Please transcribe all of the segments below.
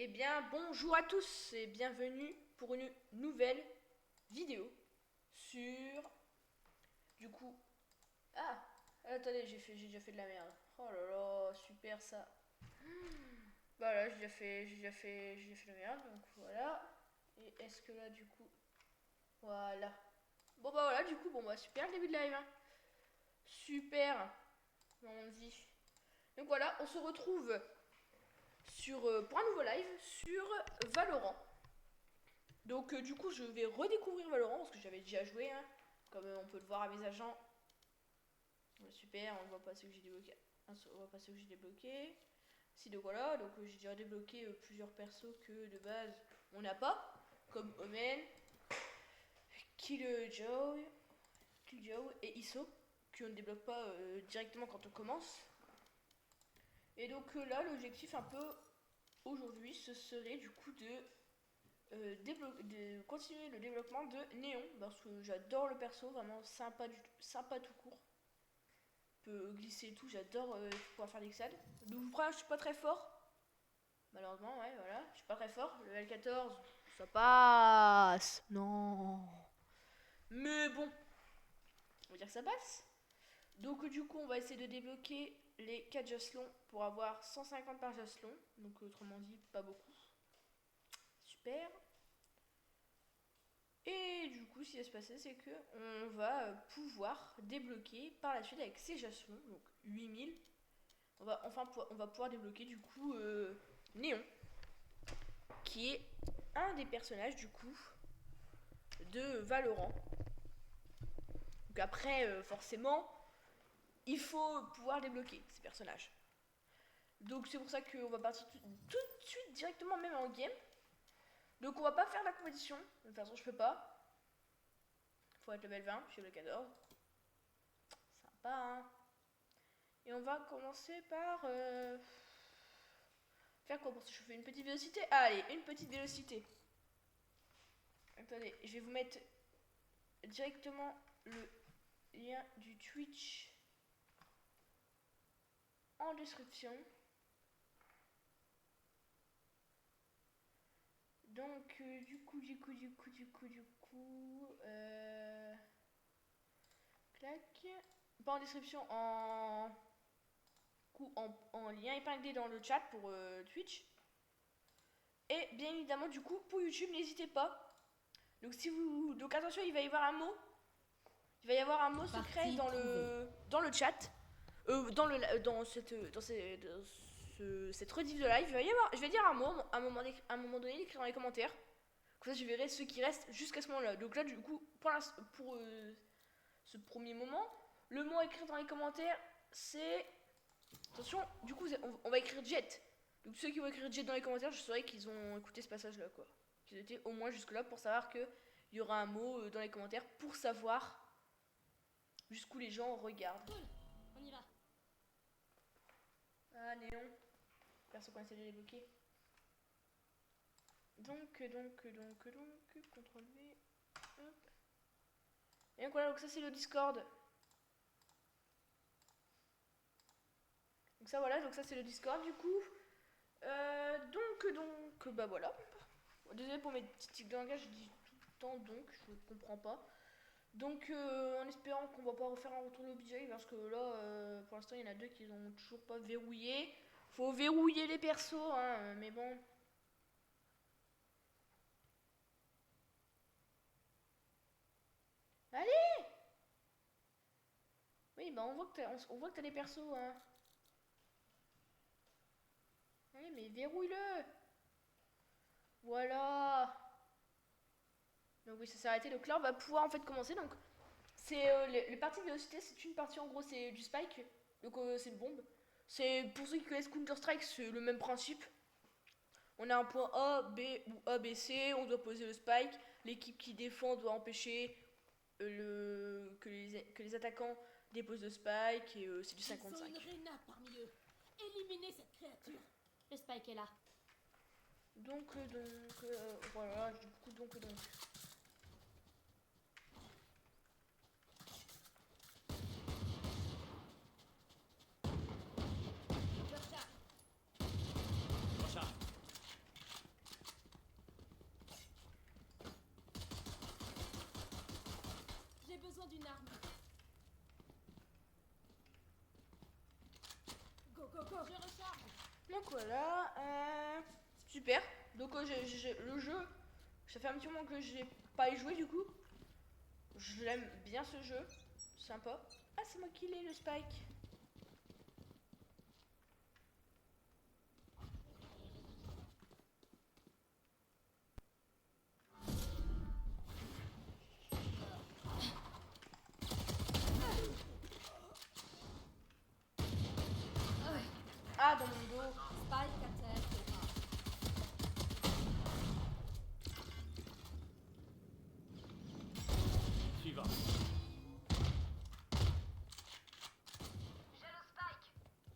Eh bien, bonjour à tous et bienvenue pour une nouvelle vidéo sur... Du coup... Ah, attendez, j'ai déjà fait de la merde. Oh là là, super ça. Voilà, j'ai déjà fait de la merde, donc voilà. Et est-ce que là, du coup... Voilà. Bon bah voilà, du coup, bon bah super le début de live, hein. Super, on dit. Donc voilà, on se retrouve pour un nouveau live sur Valorant. Donc du coup je vais redécouvrir Valorant parce que j'avais déjà joué, hein. Comme on peut le voir à mes agents. Super, on voit pas ceux que j'ai débloqué. On voit pas ceux que j'ai débloqué. Si donc voilà, donc j'ai déjà débloqué plusieurs persos que de base on n'a pas. Comme Omen, Killjoy et Iso, qu'on ne débloque pas directement quand on commence. Et donc là l'objectif un peu aujourd'hui ce serait du coup de continuer le développement de Néon parce que j'adore le perso, vraiment sympa, sympa tout court. Peut glisser et tout, j'adore pouvoir faire des XAD. Donc vous je suis pas très fort. Malheureusement, ouais, voilà, je suis pas très fort. Level 14, ça passe. Non. Mais bon, on va dire que ça passe. Donc du coup, on va essayer de débloquer les 4 jacelons pour avoir 150 par jacelon. Donc autrement dit, pas beaucoup. Super. Et du coup, ce qui va se passer, c'est que on va pouvoir débloquer par la suite avec ces jacelons, donc 8000. On va pouvoir débloquer du coup Néon, qui est un des personnages du coup de Valorant. Donc après, forcément, il faut pouvoir débloquer ces personnages. Donc c'est pour ça qu'on va partir tout de suite directement même en game. Donc on va pas faire la compétition, de toute façon je peux pas. Faut être level 20, je suis level 14. Sympa, hein. Et on va commencer par faire quoi pour ça? Je fais une petite vélocité. Allez, une petite vélocité. Attendez, je vais vous mettre directement le lien du Twitch en description. Donc du coup, clac. Pas en description, en lien épinglé dans le chat pour Twitch. Et bien évidemment, du coup, pour YouTube, n'hésitez pas. Donc si vous, donc attention, il va y avoir un mot. Il va y avoir un mot secret dans le chat. Dans cette rediff de live, je vais dire un mot à un moment donné, écrit dans les commentaires. Comme ça, je verrai ceux qui restent jusqu'à ce moment-là. Donc là, du coup, pour ce premier moment, le mot à écrire dans les commentaires, c'est... Attention, du coup, on va écrire Jet. Donc ceux qui vont écrire Jet dans les commentaires, je saurai qu'ils ont écouté ce passage-là, quoi. Qu'ils étaient au moins jusque-là pour savoir qu'il y aura un mot dans les commentaires pour savoir jusqu'où les gens regardent. Cool, on y va. Ah, Néon. Perso qu'on essaie de débloquer. Donc, CTRL V. Hop. Et donc voilà, donc ça c'est le Discord. Donc ça voilà, donc ça c'est le Discord du coup. Bah voilà. Désolé pour mes petits tics de langage, je dis tout le temps donc, je comprends pas. Donc en espérant qu'on va pas refaire un retour de l'objet parce que là pour l'instant il y en a deux qui n'ont toujours pas verrouillé. Faut verrouiller les persos hein, mais bon. Allez. Oui bah on voit que t'as des persos hein. Allez mais verrouille-le. Voilà. Donc oui ça s'est arrêté, donc là on va pouvoir en fait commencer. Donc c'est les parties de vélocité, c'est une partie en gros c'est du spike, donc c'est une bombe. C'est pour ceux qui connaissent Counter Strike, c'est le même principe. On a un point A, B ou A, B, C, on doit poser le spike. L'équipe qui défend doit empêcher que les attaquants déposent le spike et c'est du 55. Ils sont une Reyna parmi eux. Éliminez cette créature. Le Spike est là. Donc voilà, du coup donc. Recharge. Recharge. d'une arme. Go, go, go. Je recharge. Donc voilà, super. Donc le jeu, ça fait un petit moment que j'ai pas y joué du coup. Je l'aime bien ce jeu, sympa. Ah, c'est moi qui l'ai le Spike. Ah, dans mon dos. Spike à terre au A. Suivant.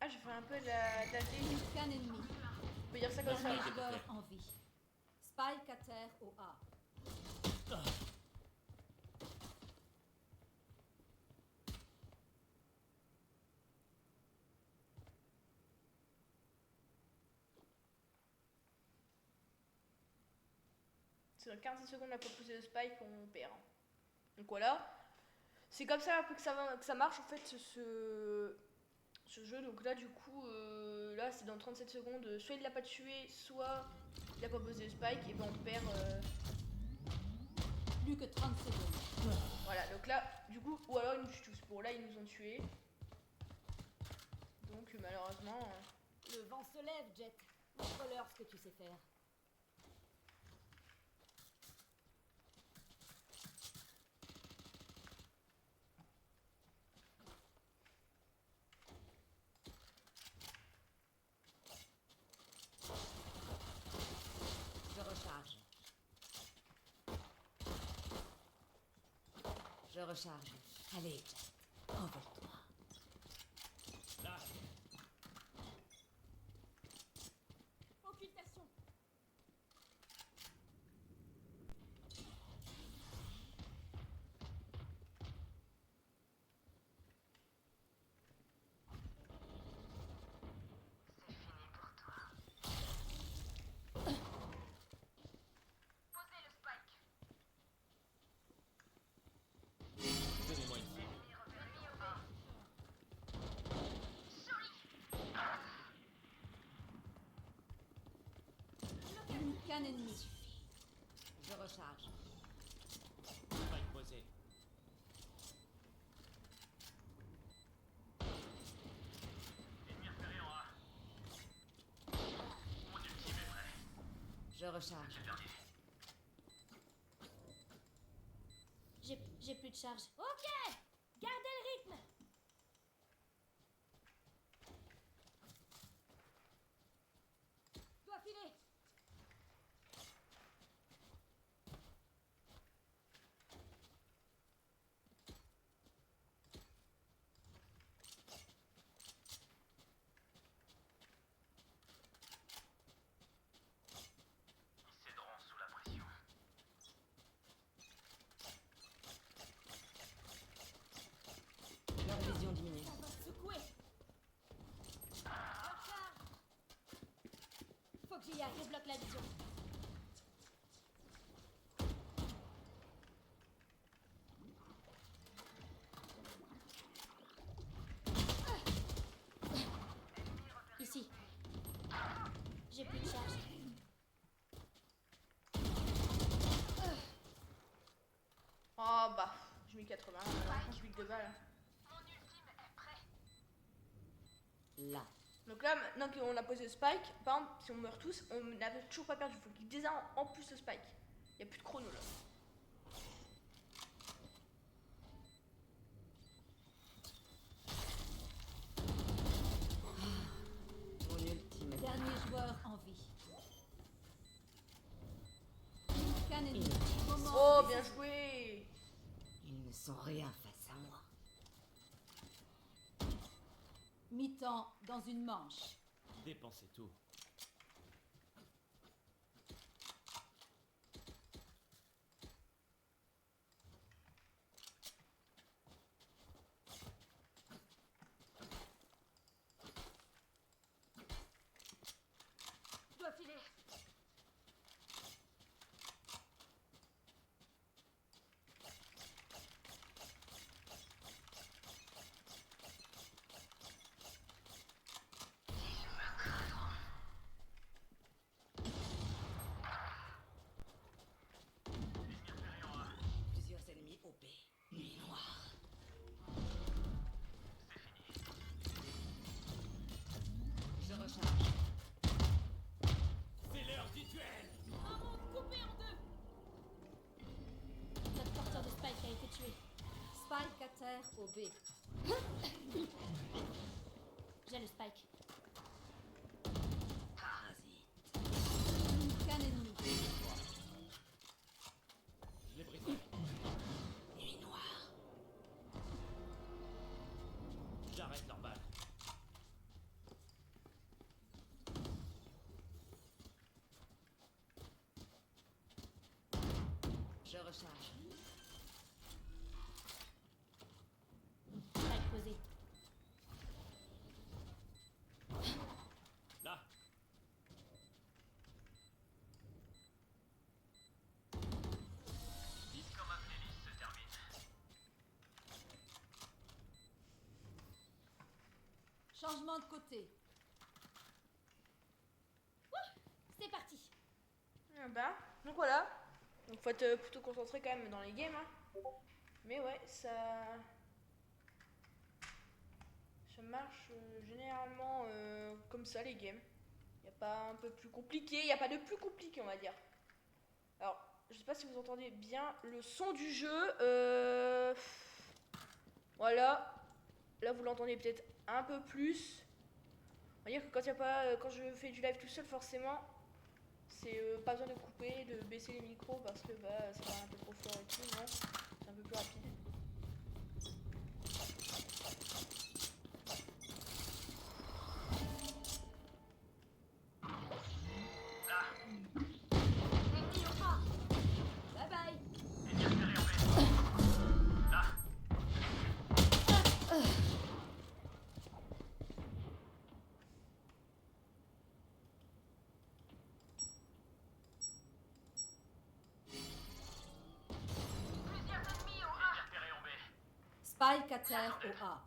Ah, j'ai fait un peu de la vieille. Qu'un ennemi. On peut dire ça comme ça. Dernier joueur en vie. Spike à terre au A. C'est dans 15 secondes la poser le Spike, on perd. Donc voilà. C'est comme ça un peu que ça marche en fait ce jeu. Donc là du coup, là c'est dans 37 secondes, soit il l'a pas tué, soit il a pas posé le Spike, et ben on perd. Plus que 30 secondes. Voilà, donc là, du coup, ou alors ils nous tuent tous. Bon là ils nous ont tués. Donc malheureusement. Le vent se lève, Jet. Montre-leur ce que tu sais faire. Je recharge. Je recharge. Allez, Jet. Envole-toi. Là. Occultation. Donnez-moi une cible. Plus qu'un ennemi. Je recharge. Spike posé. Je recharge. J'ai plus de charge. Ok. Gardez le rythme. Dois filer. Leur vision diminue. Ça va secouer. Recharge. Faut que j'y aille. Je bloque la vision. Ici. J'ai plus de charge. Oh bah, j'ai mis 80, 18 de balles. Là. Donc là, maintenant qu'on a posé le Spike, par exemple, si on meurt tous, on n'avait toujours pas perdu. Il faut qu'il désarme en plus le Spike. Il n'y a plus de chrono là. Mon ultime. Dernier joueur en vie. Qu'un ennemi. Moment Oh, bien décisif. joué! Ils ne sont rien face à moi. Mi-temps dans une manche. Dépensez tout. Dois filer. terre au B. J'ai le spike. Qu'un ennemi. Je l'ai brisé. Nuit noire. J'arrête leur balle. Je recharge. Spike posé. Là. Changement de côté. C'est parti. Ah bah, donc voilà. Donc faut être plutôt concentré quand même dans les games. Hein. Mais ouais, ça marche généralement comme ça les games. Il n'y a pas un peu plus compliqué, il n'y a pas de plus compliqué on va dire. Alors, je sais pas si vous entendez bien le son du jeu. Voilà. Là vous l'entendez peut-être un peu plus. On va dire que quand, y a pas, quand je fais du live tout seul forcément, c'est pas besoin de couper, de baisser les micros parce que bah, ça va un peu trop fort et tout, non, c'est un peu plus rapide. Bye bye. Spike à terre au A.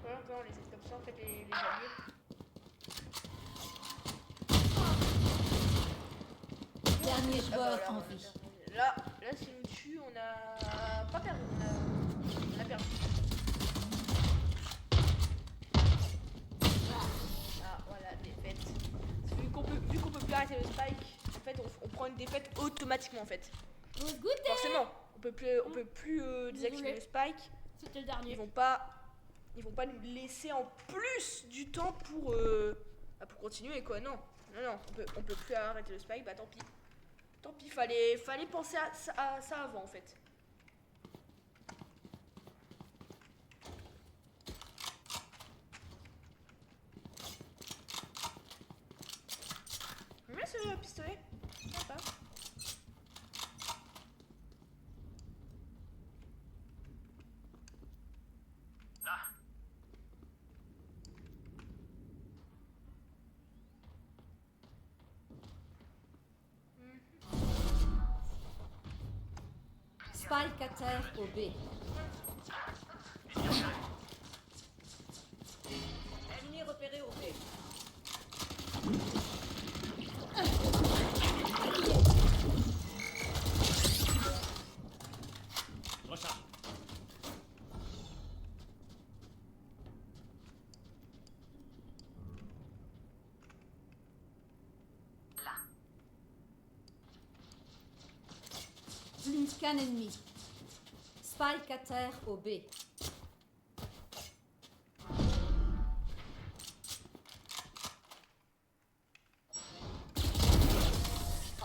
Voilà, on les aide comme ça en fait les alliés. Dernier Ah bah joueur voilà, en on a vie. perdu. Là si on nous tue, on a pas perdu, on a perdu. Ah voilà, défaite. Vu qu'on peut plus arrêter le spike, en fait on prend une défaite automatiquement en fait. Pause goûter. Forcément, on peut plus désactiver le spike. C'était le dernier. Ils vont pas nous laisser en plus du temps pour continuer quoi. Non, on peut plus arrêter le spike, bah tant pis. Tant pis, fallait penser à ça avant en fait. J'aime bien ce pistolet, sympa. Spike à terre au B. Ennemi repéré au B. Recharge. Plus qu'un ennemi. Spike à terre au B.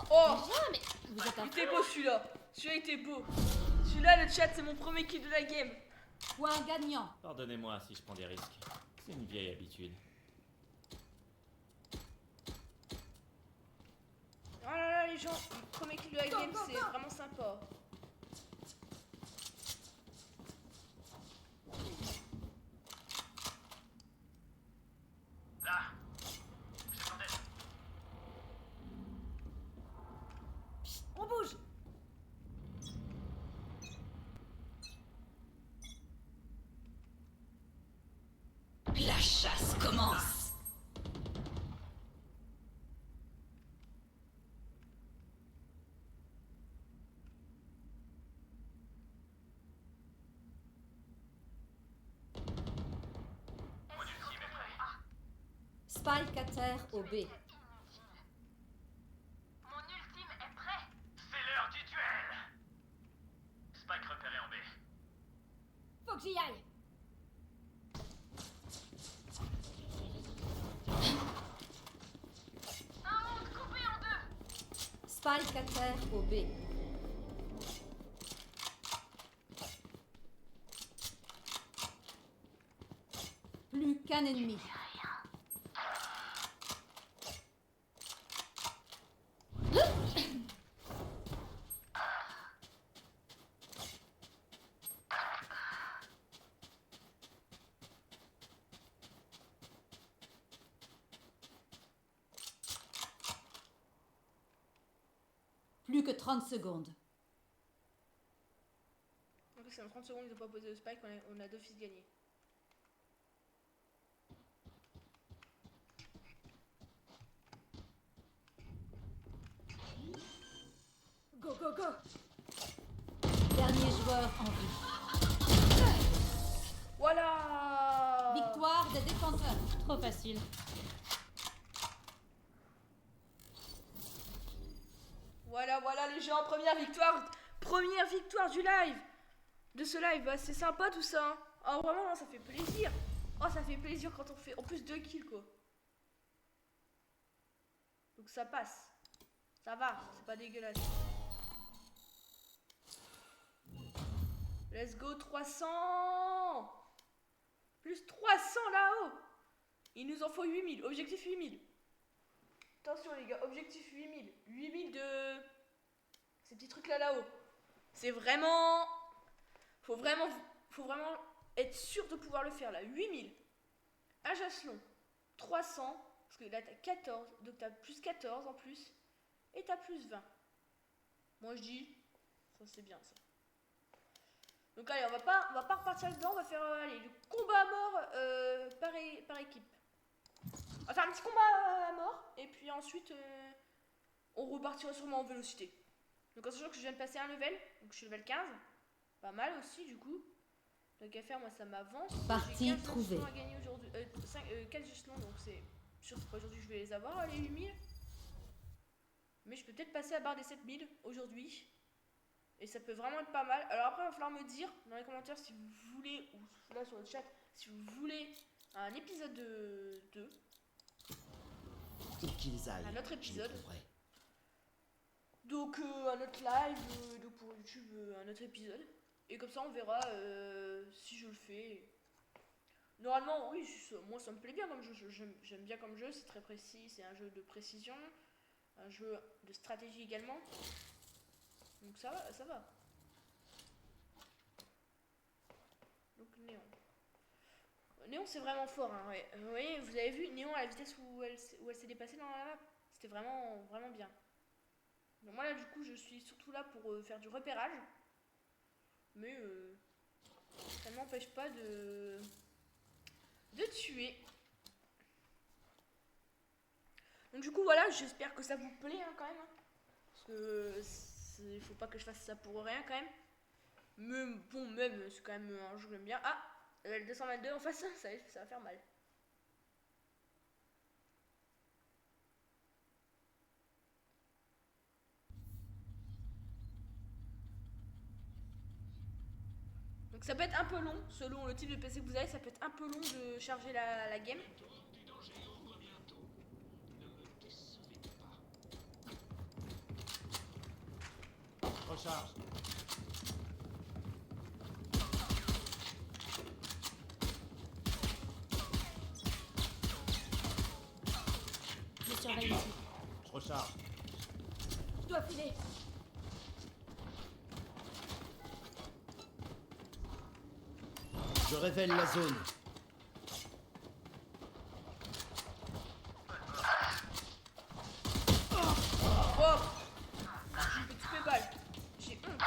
Oh, Mais vous êtes il un était beau celui-là. Celui-là était beau. Celui-là, le chat, c'est mon premier kill de la game. point gagnant. Pardonnez-moi si je prends des risques. C'est une vieille habitude. Oh là là, les gens, le premier kill de la game, c'est vraiment sympa. On bouge. La chasse commence. Spike à terre au B. Mon ultime est prêt. C'est l'heure du duel. Spike repéré en B. Faut que j'y aille. Un monde coupé en deux. Spike à terre au B. Plus qu'un ennemi. Plus que 30 secondes. Donc c'est en 30 secondes, ils ont pas posé le spike, on a d'office gagné. Go, go, go. Dernier joueur en vie. Voilà. Victoire des défenseurs. Trop facile. Voilà les gens, première victoire du live. De ce live, bah, c'est sympa tout ça. Hein. Oh vraiment, ça fait plaisir. Oh ça fait plaisir quand on fait en plus 2 kills quoi. Donc ça passe. Ça va, c'est pas dégueulasse. Let's go 300. Plus 300 là-haut. Il nous en faut 8000, objectif 8000. Attention les gars, objectif 8000. 8000 de ces petits trucs là-haut. C'est vraiment... Faut vraiment être sûr de pouvoir le faire là. 8000. Un jacelon. 300. Parce que là t'as 14. Donc t'as plus 14 en plus. Et t'as plus 20. Moi je dis... Ça c'est bien ça. Donc allez, on va pas repartir dedans. On va faire allez, le combat à mort par équipe. On va faire un petit combat à mort. Et puis ensuite... on repartira sûrement en vélocité. Donc en sachant que je viens de passer un level. Donc je suis level 15. Pas mal aussi du coup. Donc à faire, moi ça m'avance. Partie trouvée. 4 échelons, donc c'est sûr que aujourd'hui je vais les avoir les 8000. Mais je peux peut-être passer à barre des 7000 aujourd'hui. Et ça peut vraiment être pas mal. Alors après il va falloir me dire dans les commentaires si vous voulez, ou là sur le chat, si vous voulez un épisode de 2. Où qu'ils aillent, Un autre épisode. je les trouverai. Donc un autre live, donc pour YouTube un autre épisode. Et comme ça on verra si je le fais. Normalement oui, moi ça me plaît bien comme jeu, j'aime bien comme jeu, c'est très précis, c'est un jeu de précision, un jeu de stratégie également. Donc ça va, ça va. Donc Néon. Néon c'est vraiment fort, hein, ouais. Vous voyez, vous avez vu Néon à la vitesse où elle s'est dépassée dans la map, c'était vraiment bien. Donc moi là du coup je suis surtout là pour faire du repérage. Mais ça ne m'empêche pas de tuer. Donc du coup voilà, j'espère que ça vous plaît hein, quand même. Hein, parce que il faut pas que je fasse ça pour rien quand même. Mais bon, même c'est quand même un jeu que j'aime bien. Ah, le 222 en face, ça va faire mal. Donc ça peut être un peu long, selon le type de PC que vous avez, ça peut être un peu long de charger la game. Recharge. Je surveille ici. Je recharge. Je dois filer. Je révèle la zone. Oh, j'ai fait toutes mes balles. J'ai honte.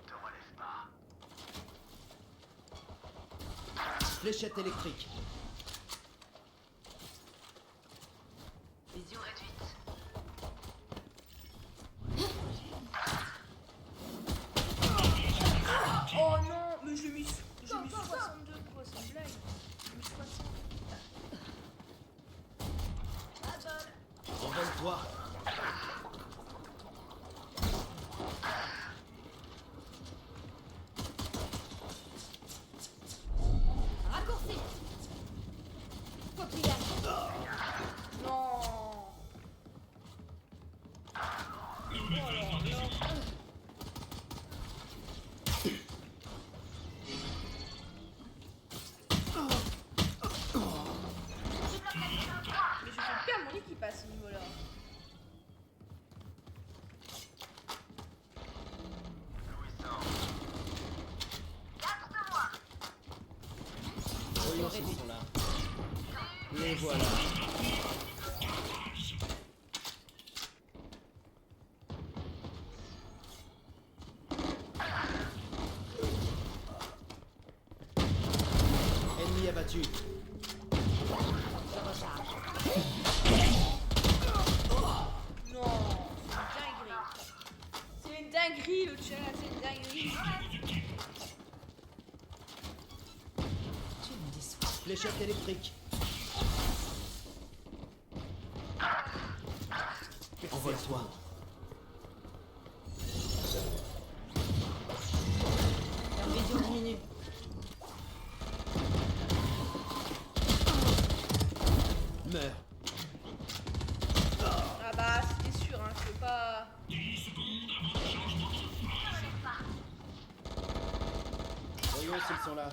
Te relève pas. Fléchette électrique. Vision réduite. Oh non, mais j'ai mis 62 quoi, c'est une blague. J'ai mis 60. revoilà. Ennemi abattu. Je recharge. Non, c'est une dinguerie le chat, c'est une dinguerie. Tu me déçois. Fléchette électrique. Envole-toi. Leur vision diminue. Meurs. Ah bah c'était sûr, hein, je peux pas... Voyons s'ils sont là.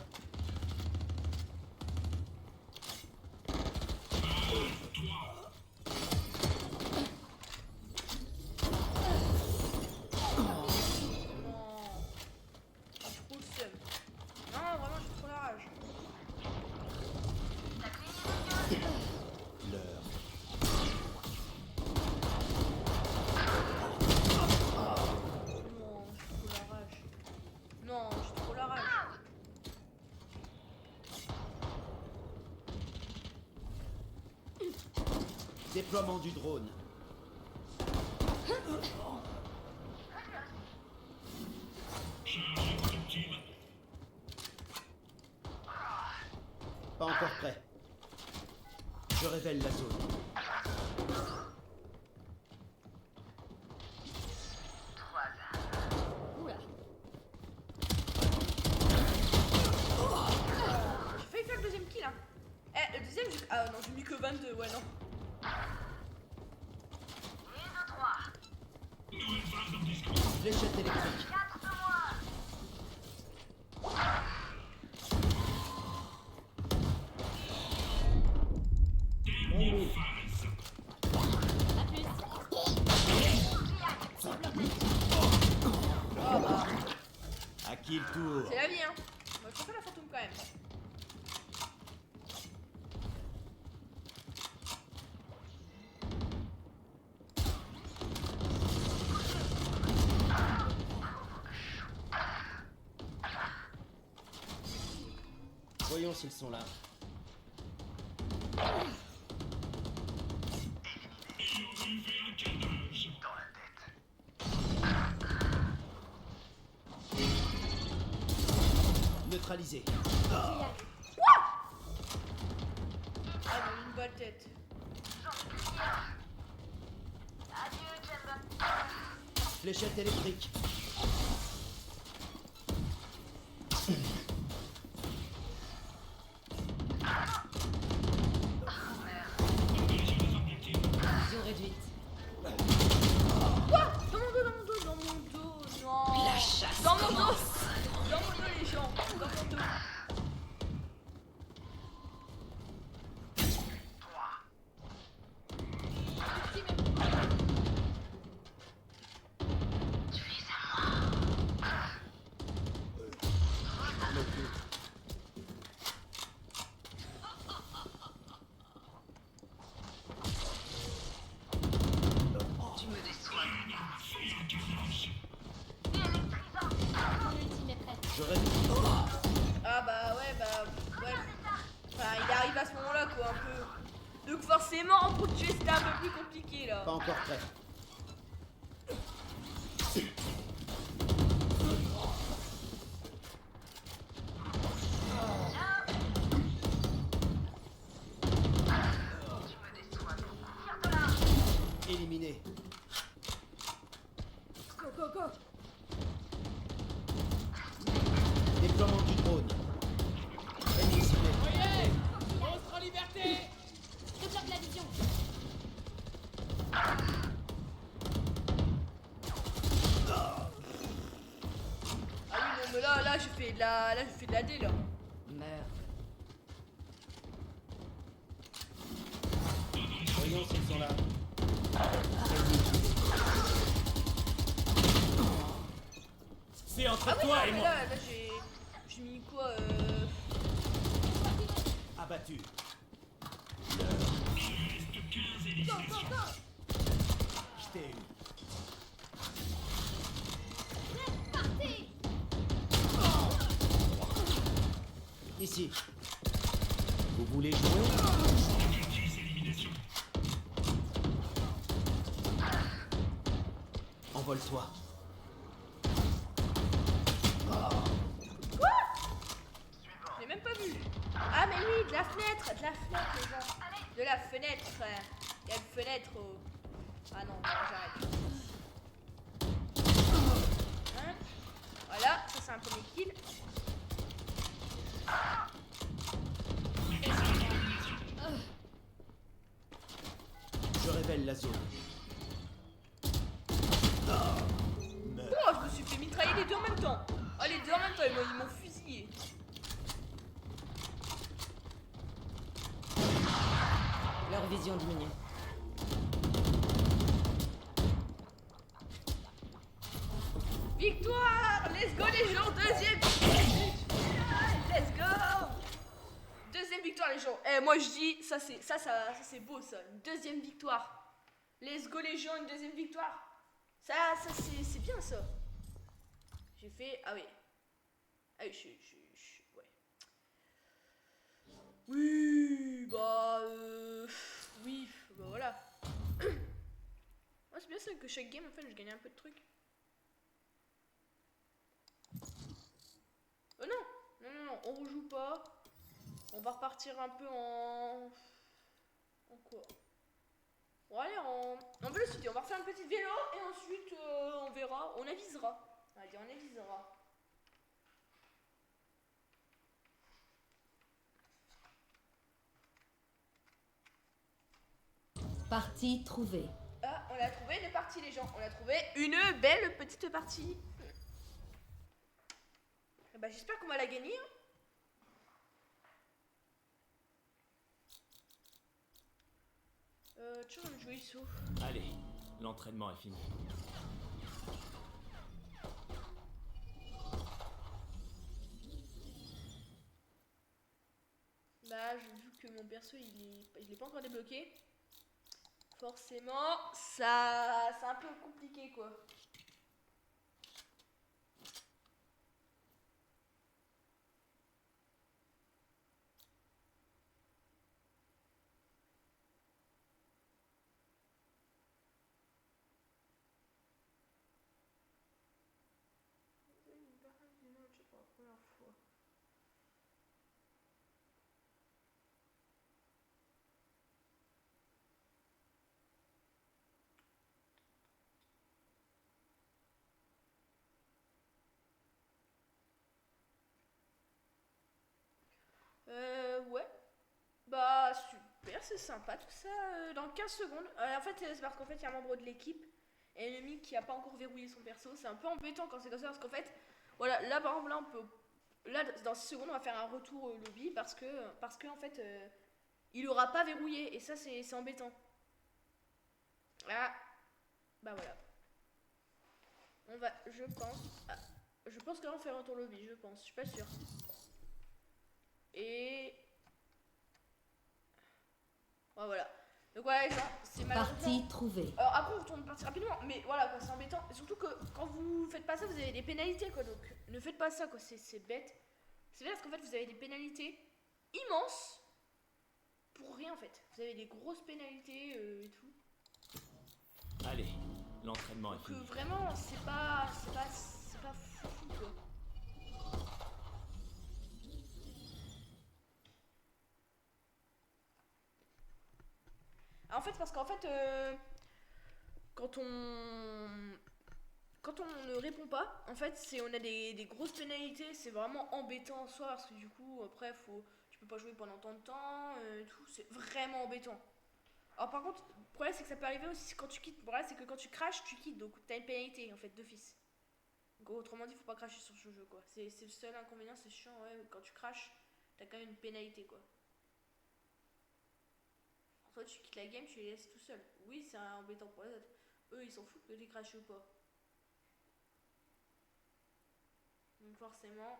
Non. J'ai trop le seum. Non, vraiment j'ai trop la rage. L'heure. Non, j'ai trop la rage. Non, j'ai trop la rage. Déploiement du drone. Pas encore prêt. Je révèle la zone. Oula. J'ai failli faire le deuxième kill, hein. Eh, le deuxième, ah non, j'ai mis que 22, ouais, non. Fléchette électrique. A plus. Ah bah, À qui le tour? c'est la vie, hein. Moi, je préfère la fantôme quand même. Voyons s'ils sont là. Neutralisé. Ah, mais une balle tête. Fléchette électrique. Vision réduite. Quoi? Dans mon dos, dans mon dos, dans mon dos, non. La chasse Dans mon dos. commence. Dans mon dos, les gens. Dans mon dos. Tu me déçois. Mon ultime est prêt. Je révèle. Ah bah ouais, ouais. Enfin, il arrive à ce moment-là, quoi, un peu. Donc forcément, pour tuer, c'était un peu plus compliqué, là. Pas encore prêt. Éliminé. Go, go, go. Déploiement du drone. Ennemi ciblé. Je bloque la vision. Ah oui, non, mais là, je fais de la D, là. Meurs. Voyons s'ils sont là. C'est entre Ah oui, toi non, et mais moi. là, j'ai mis quoi, Abattu. Go, go, go! Je t'ai eu. C'est parti! Ici. Vous voulez jouer? Envole-toi. Je l'ai même pas vu. Ah mais oui, de la fenêtre, les gens. De la fenêtre. Il y a une fenêtre au... Ah non, j'arrête. Hein, voilà, ça c'est un premier kill. Je révèle la zone. Oh, je me suis fait mitrailler les deux en même temps. Oh, les deux en même temps, ils m'ont fusillé. Leur vision diminue. Victoire! Let's go les gens, deuxième! Let's go! Deuxième victoire les gens. Eh moi je dis, ça c'est beau ça. Une deuxième victoire. Let's go les gens, une deuxième victoire. Ça c'est bien ça. J'ai fait, ah oui. Ah oui, ouais. Oui, oui, bah voilà. Ouais, c'est bien ça que chaque game en fait je gagnais un peu de trucs. Non, on rejoue pas. On va repartir un peu en quoi? Bon allez, en vélocité, on va refaire une petite vélo et ensuite on verra, on avisera. Allez, on avisera. Partie trouvée. Ah, on a trouvé une partie les gens, on a trouvé une belle petite partie. Bah j'espère qu'on va la gagner. Hein. Tu vas me jouer sous. Allez, l'entraînement est fini. Bah vu que mon perso il est pas encore débloqué. Forcément, ça c'est un peu compliqué quoi. Pour la première fois. Ouais. Bah super, c'est sympa tout ça. Dans 15 secondes. En fait, c'est parce qu'en fait, il y a un membre de l'équipe ennemi qui a pas encore verrouillé son perso. C'est un peu embêtant quand c'est comme ça parce qu'en fait, voilà, là par exemple, là on peut. Là, dans 6 secondes, on va faire un retour au lobby parce que en fait, il aura pas verrouillé et ça, c'est embêtant. Ah, bah voilà. On va, je pense que là on fait un retour lobby, je pense, je suis pas sûre. Et ouais, voilà. Donc voilà les gens, c'est malheureusement. Partie trouvée. Alors après on retourne partie rapidement, mais voilà quoi, c'est embêtant. Et surtout que quand vous faites pas ça, vous avez des pénalités quoi. Donc ne faites pas ça quoi, c'est bête. C'est bête parce qu'en fait vous avez des pénalités immenses pour rien en fait. Vous avez des grosses pénalités et tout. Allez, l'entraînement est Donc fini. vraiment c'est pas fou quoi. En fait, parce qu'en fait, quand on ne répond pas, en fait, on a des grosses pénalités. C'est vraiment embêtant en soi parce que du coup, après, tu peux pas jouer pendant tant de temps, tout. C'est vraiment embêtant. Alors par contre, le problème c'est que ça peut arriver aussi quand tu quittes. Le problème c'est que quand tu crashes, tu quittes, donc t'as une pénalité en fait d'office. Donc autrement dit, faut pas cracher sur ce jeu quoi. C'est le seul inconvénient, c'est chiant. Ouais, quand tu crashes, t'as quand même une pénalité quoi. Toi tu quittes la game, tu les laisses tout seul. Oui, c'est embêtant pour les autres. Eux, ils s'en foutent que tu crashes ou pas. Donc forcément...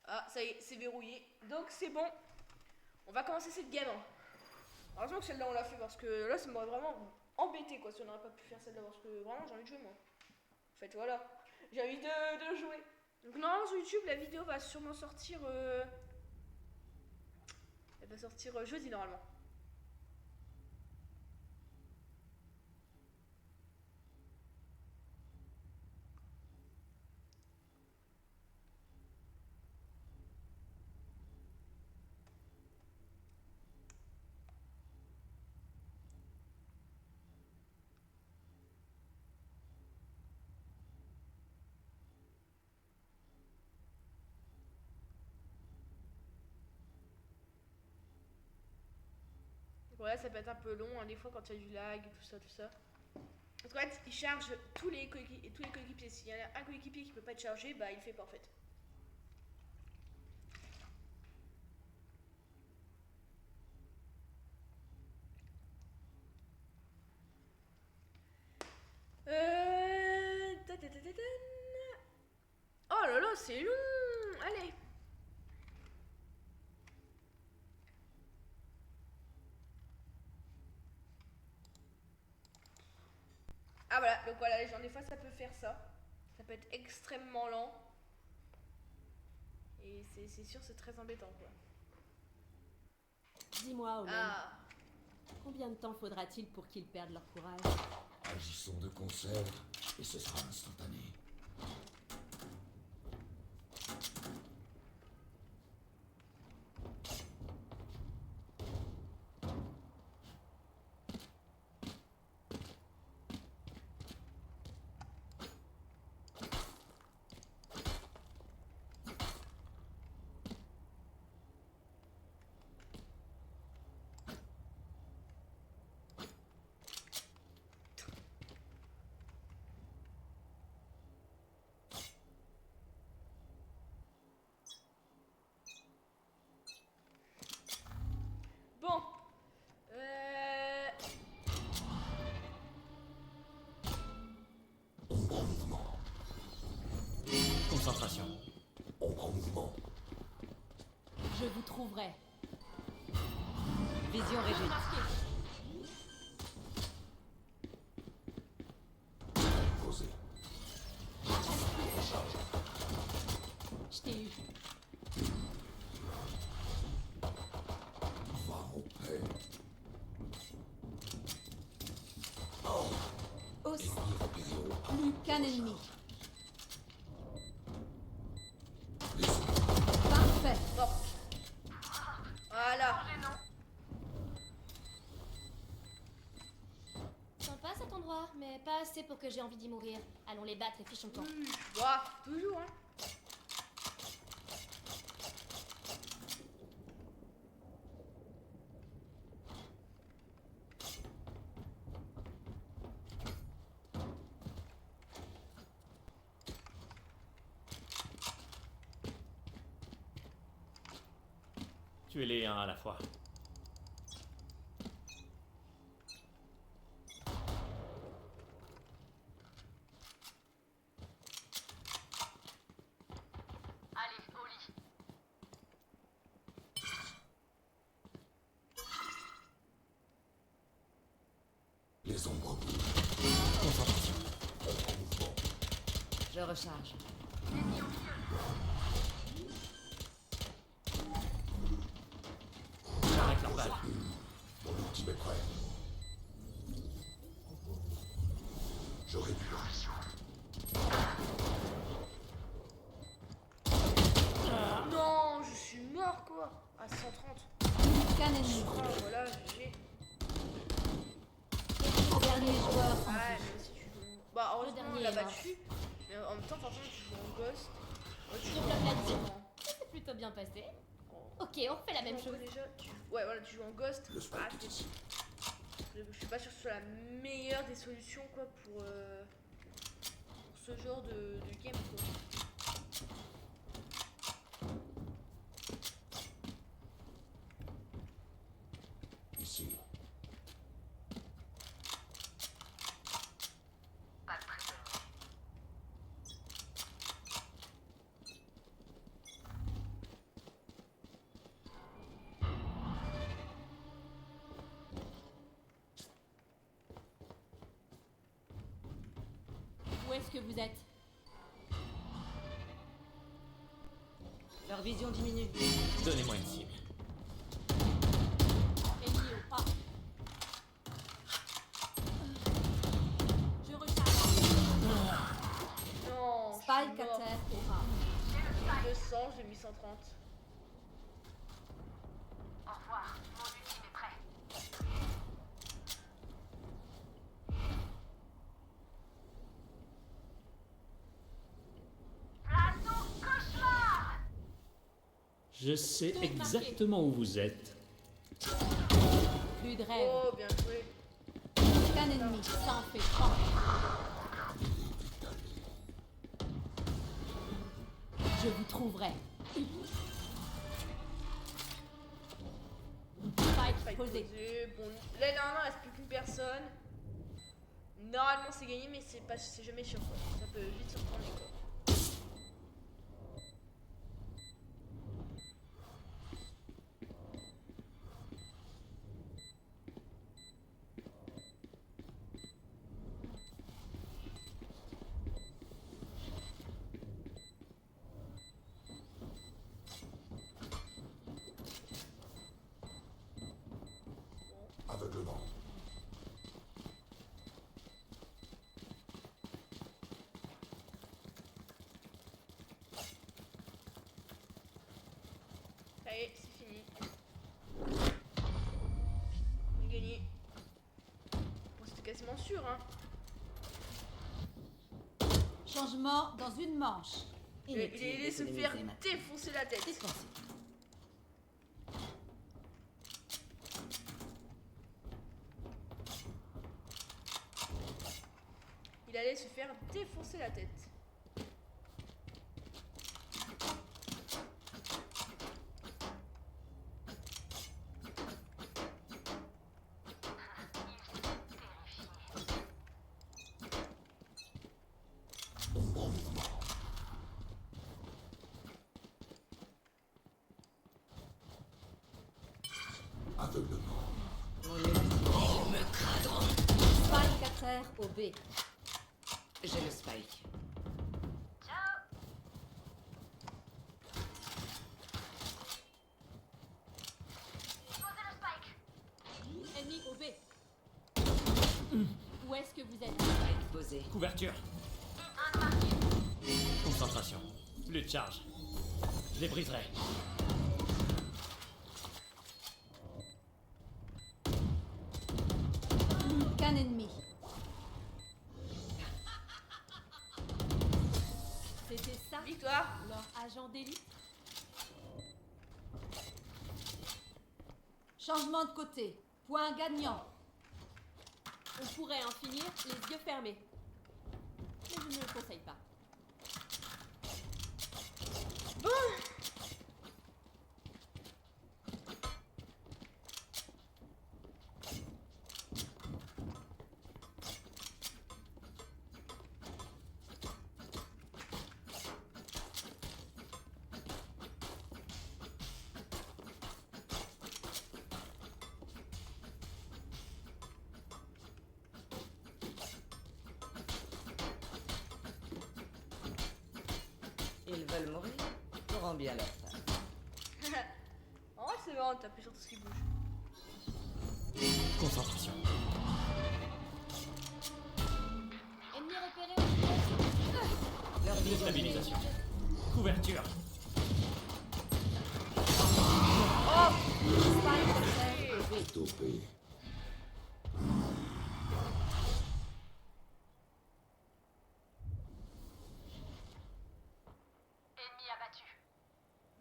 Ah, ça y est, c'est verrouillé. Donc c'est bon. On va commencer cette game. Hein. Heureusement que celle-là on l'a fait parce que là ça m'aurait vraiment embêté quoi si on n'aurait pas pu faire celle-là parce que vraiment j'ai envie de jouer moi. En fait voilà, j'ai envie de jouer. Donc normalement sur YouTube la vidéo va sûrement sortir... Elle va sortir jeudi normalement. Voilà, ça peut être un peu long, hein, des fois quand il y a du lag, tout ça, tout ça. Parce qu'en fait, il charge tous les coéquipiers. S'il y en a un coéquipier qui peut pas être chargé, bah il le fait pas en fait. Oh là là, c'est long. Allez. Ah voilà, donc voilà, les gens, des fois ça peut faire ça. Ça peut être extrêmement lent. Et c'est sûr, c'est très embêtant quoi. Dis-moi, Omen, Ah, combien de temps faudra-t-il pour qu'ils perdent leur courage? Agissons de concert et ce sera instantané. bon. Ombre en mouvement. Concentration. Ombre en mouvement. Je vous trouverai. Vision réduite. Remarqué. Posé. Je t'ai eu. Voir au près. Au Ennemi repéré au A. plus qu'un ennemi. Laissons. Parfait. Bon. Voilà. Sympa cet endroit, mais pas assez pour que j'ai envie d'y mourir. Allons les battre et fichons le camp. Bah, toujours hein. Tuez-les un à la fois. Allez, au lit. Les ombres bougent. Concentration. Ombre en mouvement. Je recharge. J'arrête leur balle. Mon ultime est prêt. Je réduis leur vision. Non, je suis mort quoi. À 130. Plus qu'un ennemi. Oh voilà, GG. Dernier joueur en Ah, vie. mais aussi tu joues. Bah, heureusement, on dernier l'a est mort. battu. Mais en même temps, forcément, tu joues en ghost. Ouais, tu Je joues bloque la vision. en- Ça s'est plutôt bien passé. Ok, on refait la même en quoi chose. déjà Ouais, voilà, tu joues en ghost. Le spike Ah, est ici. je suis pas sûre que ce soit la meilleure des solutions quoi pour ce genre de game quoi. Ici. Pas de prisonnier. Où est-ce que vous êtes? Leur vision diminue. Donnez-moi une cible. Ennemi au A. Je recharge. Non, je Spike suis à mort. terre au A. J'ai 200, j'ai mis 130. Au revoir. Mon ultime est prêt. Place au cauchemar. Je sais exactement où vous êtes. Plus de rêve. Oh, bien joué. Qu'un ennemi. Ça en fait 30. Je vous trouverai. Spike Spike posé. posé. Bon, là, normalement, il reste plus qu'une personne. Normalement, c'est gagné, mais c'est jamais sûr, quoi. Ça peut vite surprendre, quoi. Aveuglement. Ça y est, c'est fini. On a gagné. Bon, c'était quasiment sûr, hein. Changement dans une manche. Il allait se faire défoncer la tête. Il allait se faire défoncer la tête. Aveuglement. Spike à terre au B. J'ai le spike. Ciao. Posez le spike. Ennemi au B. Où est-ce que vous êtes? Spike posé. Couverture. Un marqué. Concentration. Plus de charge. Je les briserai. Qu'un ennemi. C'était ça, Victoire. leur agent d'élite? Changement de côté. Point gagnant. On pourrait en finir les yeux fermés. Mais je ne le conseille pas. Ils veulent mourir. Ils auront bien leur temps. Oh, c'est marrant, t'appuies sur tout ce qui bouge. Concentration. Ennemi repéré au Leur vision Déstabilisation. Couverture. Spike à terre au B. Topé. Ennemi abattu.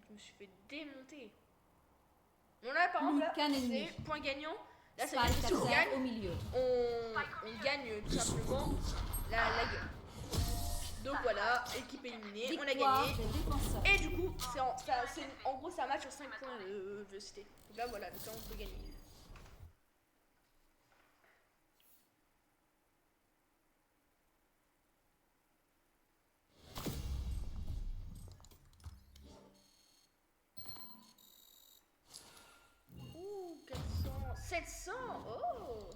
Je me suis fait démonter. Bon là par exemple là, Qu'un ennemi. c'est point gagnant. Là ça veut dire Spike que à si on terre gagne, au milieu. on gagne tout simplement la game. Donc voilà, équipe éliminée, on a Victoire gagné. des défenseurs. Et du coup, en gros c'est un match sur 5 points de cité. Donc là voilà, donc là on peut gagner. Ouh, 400, 700, oh.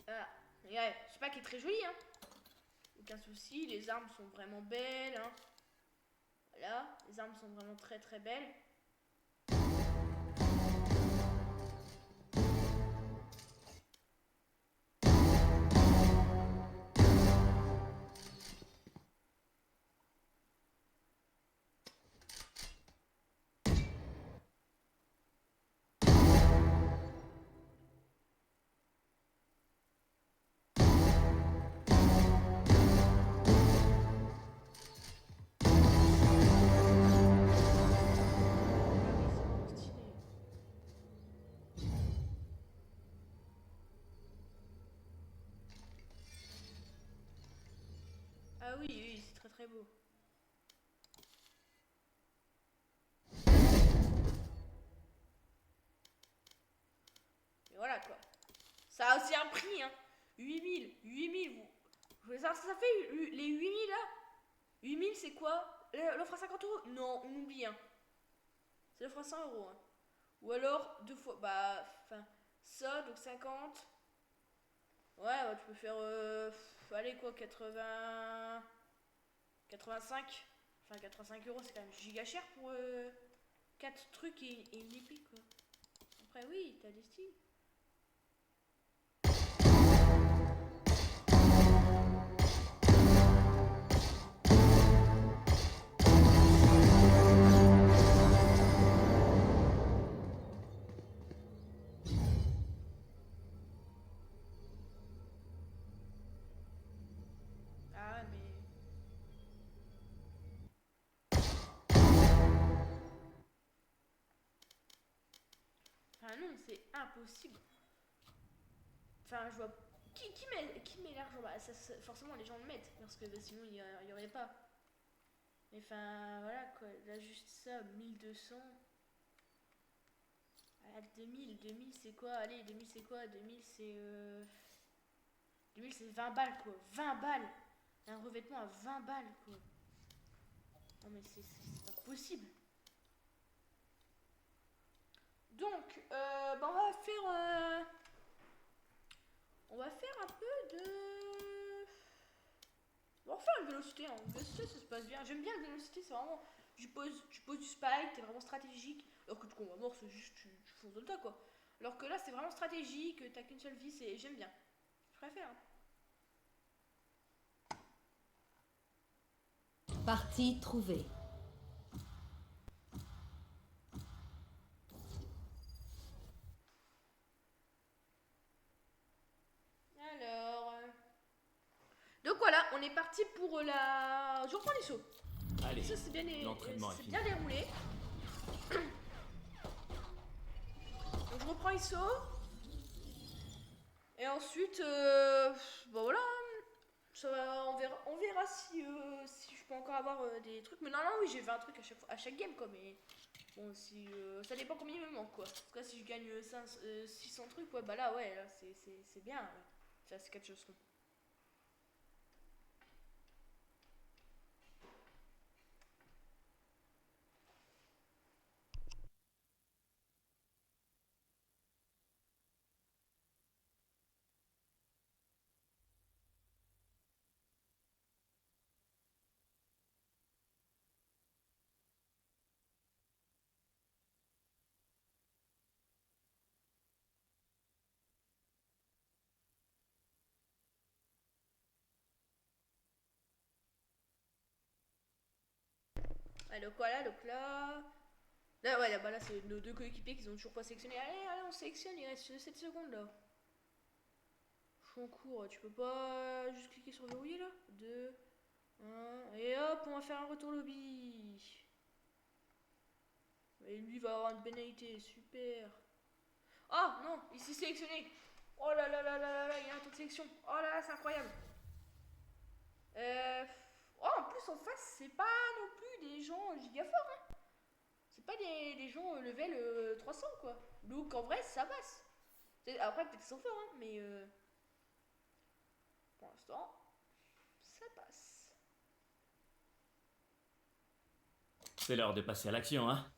Ah, et ouais, c'est pas qui est très joli, hein. Aucun souci, les armes sont vraiment belles, hein. Voilà, les armes sont vraiment très très belles. Ah oui, oui, c'est très très beau. Et voilà quoi. Ça a aussi un prix, hein. 8000, vous voulez savoir ce que ça fait, les 8000 là? 8000 c'est quoi? L'offre à 50 euros? Non, on oublie, hein. Ça l'offre à 100 euros, hein. Ou alors, deux fois, bah, enfin, ça, donc 50. Ouais, bah, tu peux faire, allez quoi, 80... 85. Enfin, 85 euros, c'est quand même giga cher pour 4 trucs et une épée, quoi. Après, oui, t'as des styles. Ah, mais... Enfin non, c'est impossible. Enfin, je vois... Qui met l'argent? Bah, forcément, les gens le mettent, parce que bah, sinon, il y aurait pas. Mais enfin, voilà, quoi. Là, juste ça, 1200. Ah, 2000 c'est quoi? Allez, 2000 c'est quoi? 2000 c'est... 2000 c'est 20 balles, quoi. 20 balles! Un revêtement à 20 balles, quoi. Non, mais c'est pas possible. Donc, bah, on va faire un peu de... On va faire une vélocité, hein. Une vélocité, ça se passe bien. J'aime bien la vélocité, c'est vraiment... Tu poses du spike, t'es vraiment stratégique. Alors que du coup, mort, c'est juste tu fonces dans le tas, quoi. Alors que là, c'est vraiment stratégique, t'as qu'une seule vie, et j'aime bien. Je préfère, hein. Partie trouvée. Alors... Donc voilà, on est parti pour la... Je reprends les sauts. Allez, Ça, c'est bien, l'entraînement est c'est fini. bien déroulé. Donc je reprends ISO. Et ensuite, bon voilà, ça va, on verra si je peux encore avoir des trucs. Mais normalement, oui, j'ai 20 trucs à chaque game, quoi. Mais bon, si ça dépend combien il me manque, quoi. En tout cas, si je gagne 600 trucs, ouais, bah là, ouais, là, c'est bien. Ouais. Ça, c'est quelque chose. Ouais, donc voilà, donc là... Là, ouais, là, bah là, c'est nos deux coéquipiers qui ont toujours pas sélectionné. Allez, on sélectionne, il reste 7 secondes, là. Je suis en cours, tu peux pas juste cliquer sur verrouiller, là 2, 1, et hop, on va faire un retour lobby. Et lui va avoir une pénalité, super. Ah, non, il s'est sélectionné. Oh là là là là là là, il y a un taux de sélection. Oh là là, c'est incroyable. Oh, en plus, en face, c'est pas non plus des gens giga forts, hein. C'est pas des gens level 300, quoi. Donc, en vrai, ça passe. Après, peut-être qu'ils sont forts, hein, mais pour l'instant, ça passe. C'est l'heure de passer à l'action, hein.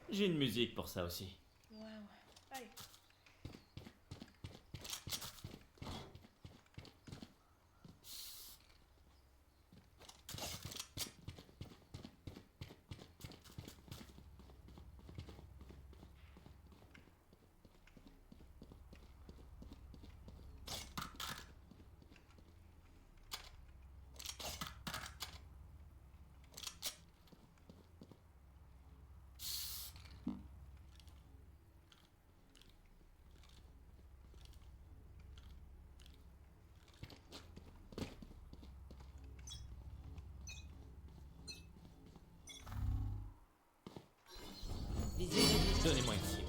J'ai une musique pour ça aussi. Ouais, ouais. Allez. Donnez-moi une cible.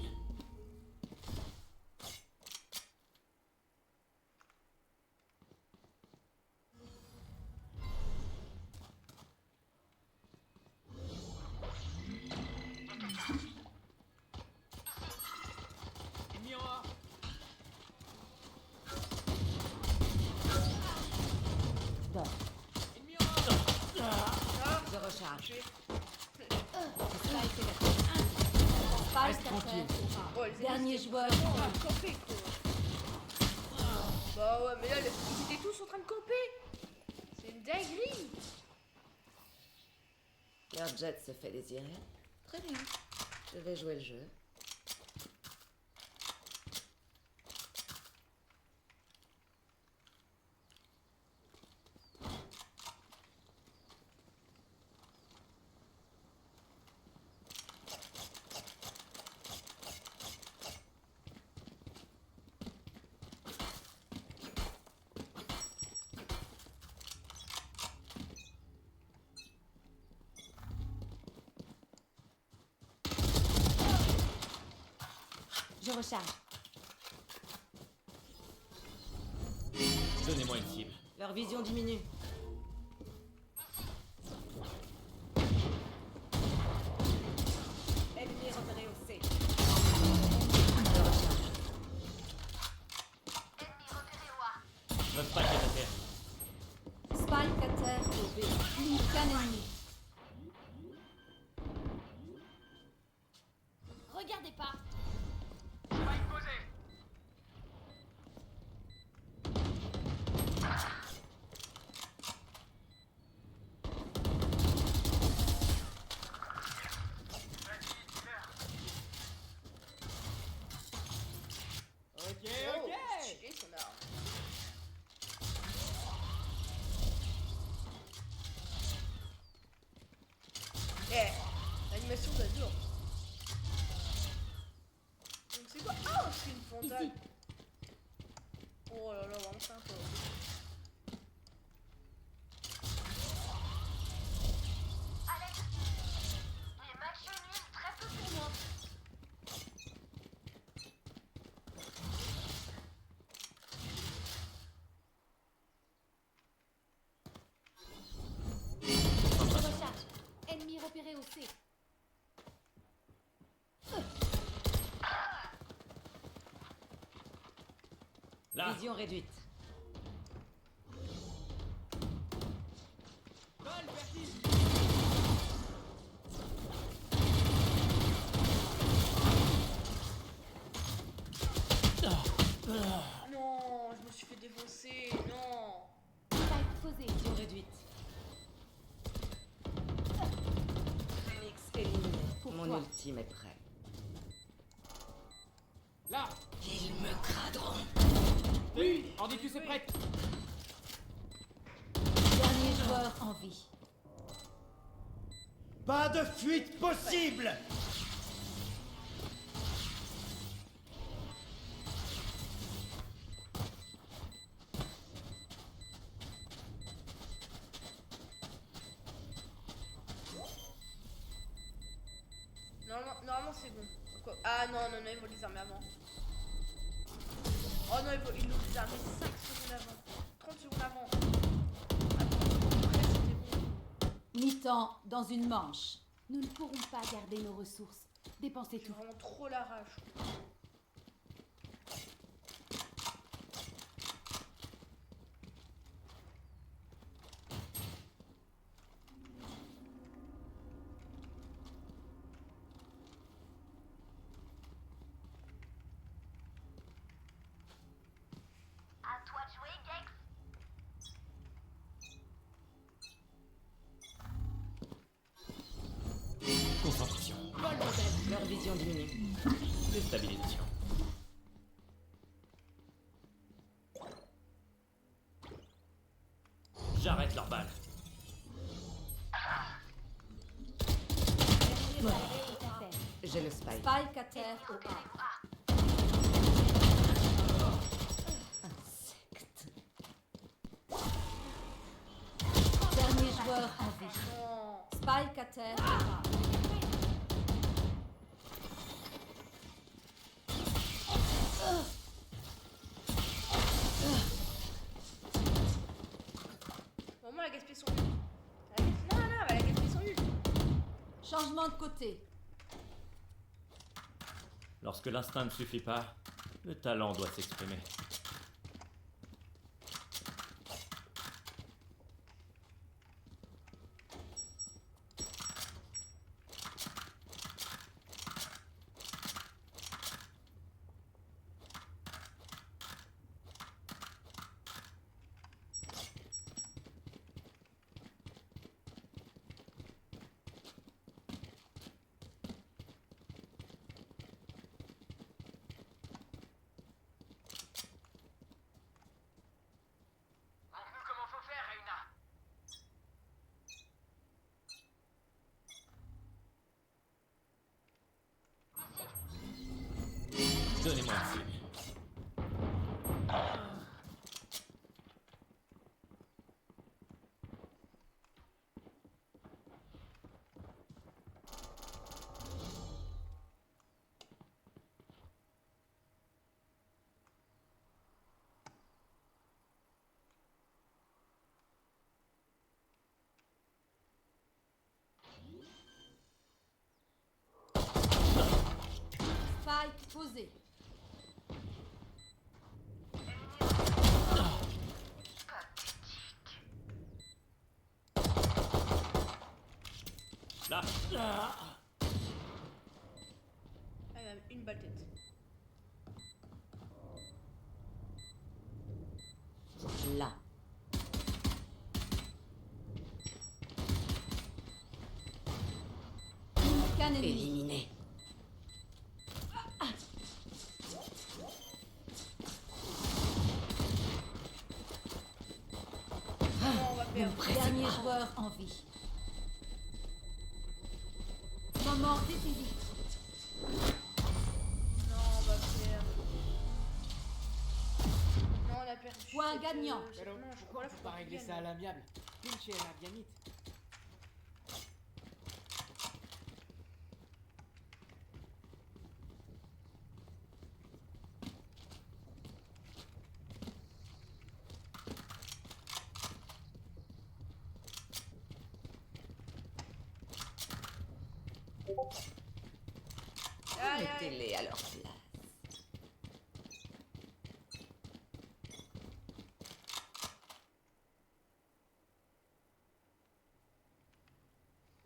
Je recharge. Spike à terre au A. Oh, les ennemis, Dernier c'était joueur vraiment en à vie. camper, quoi. Bah ouais, mais là, ils étaient tous en train de camper. C'est une dinguerie. Leur jet se fait désirer. Très bien. Je vais jouer le jeu. Je recharge. Donnez-moi une cible. Leur vision diminue. Ennemi repéré au C. Je recharge. Ennemi repéré au A. Votre spike est à terre. Spike à terre au B. Aucun ennemi. Regardez pas. Spike posé. Oh, stylé son arme. Eh, l'animation d'Azur. Donc c'est quoi? Ah, c'est une frontale. Oh là là, vraiment sympa. Alex, les matchs nuls très peu pour moi. Je recharge. Ennemi repéré au C. Là. Vision réduite. Non, je me suis fait défoncer. Non. Spike posé. Vision réduite. Phoenix éliminé. Mon ultime est prêt. Là. Ils me craderont. Oui. En dis-tu c'est prêt? Dernier joueur en vie. Pas de fuite possible! Normalement c'est bon. Quoi? Ah non, non, non, ils vont les armer avant. Oh non, ils vont les armer 5 secondes avant. 30 secondes avant. Attends, après c'était bon. Mi-temps dans une manche. Nous ne pourrons pas garder nos ressources. Dépensez J'ai tout. vraiment trop la rage. À toi de jouer, Gex. Concentration. Leur vision diminue. Déstabilisation. J'arrête leur balle. J'ai le spike. Spike à terre au A. Insecte. Dernier joueur en vie. Non. Spike à terre au A. gaspiller son ult. Non, elle va la gaspiller son ult. Changement de côté. Lorsque l'instinct ne suffit pas, le talent doit s'exprimer. Montre-nous comment faut faire, Reina. Donnez-moi un signe. Spike posé. Là. Ah, il m'a une balle tête. Là. Une canne ennemie. Éliminé. Non, on va perdre. Dernier joueur en vie. Moment décisif. Non, on va perdre. Non, on a perdu. Point cette, gagnant. cette Pero, manche. pourquoi Voilà, on faut peut pas qu'on régler gagne. ça à l'amiable? Pinche la Dianite. Aïe, aïe. Mettez-les à leur place.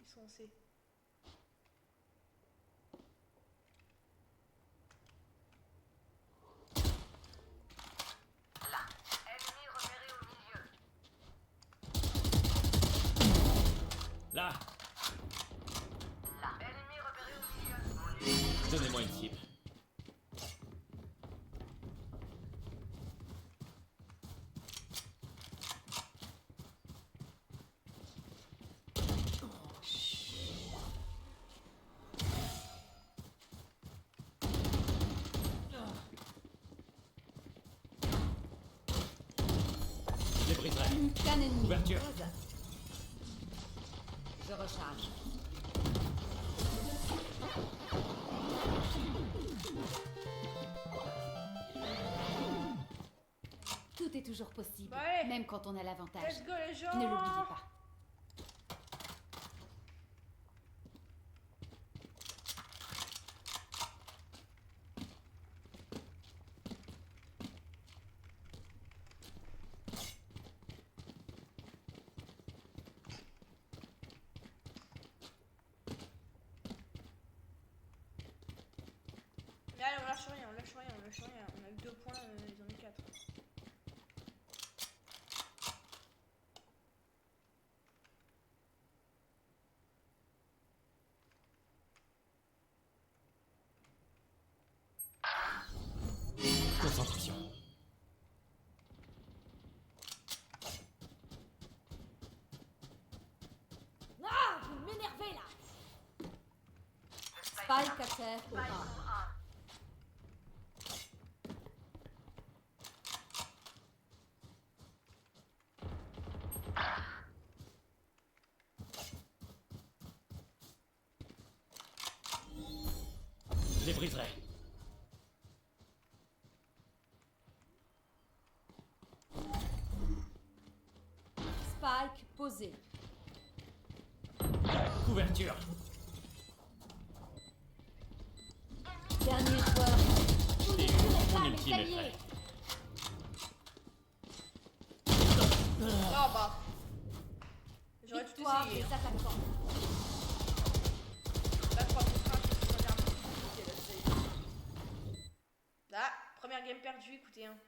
Ils sont en C. Ennemi repéré au milieu. Là. Ennemi repéré au milieu. Donnez-moi une cible. Je les briserai. Une canne ennemie. Ouverture. Je recharge. Tout est toujours possible. Bah allez. Même quand on a l'avantage. Let's go les gens. Ne l'oubliez pas. Mais allez, on lâche rien. On a eu 2 points, ils en ont eu 4. Concentration. Ah, vous m'énervez là. Spike à terre au A. Je les briserai. Spike posé. Couverture. Dernier joueur. J'ai eu mon ultime est prêt. Ah bah. J'aurais tout Victoire essayé. des attaquants. Là, 3 contre 1, ça devient un peu plus compliqué, là, ça y est. Là, première game perdue, écoutez. Hein.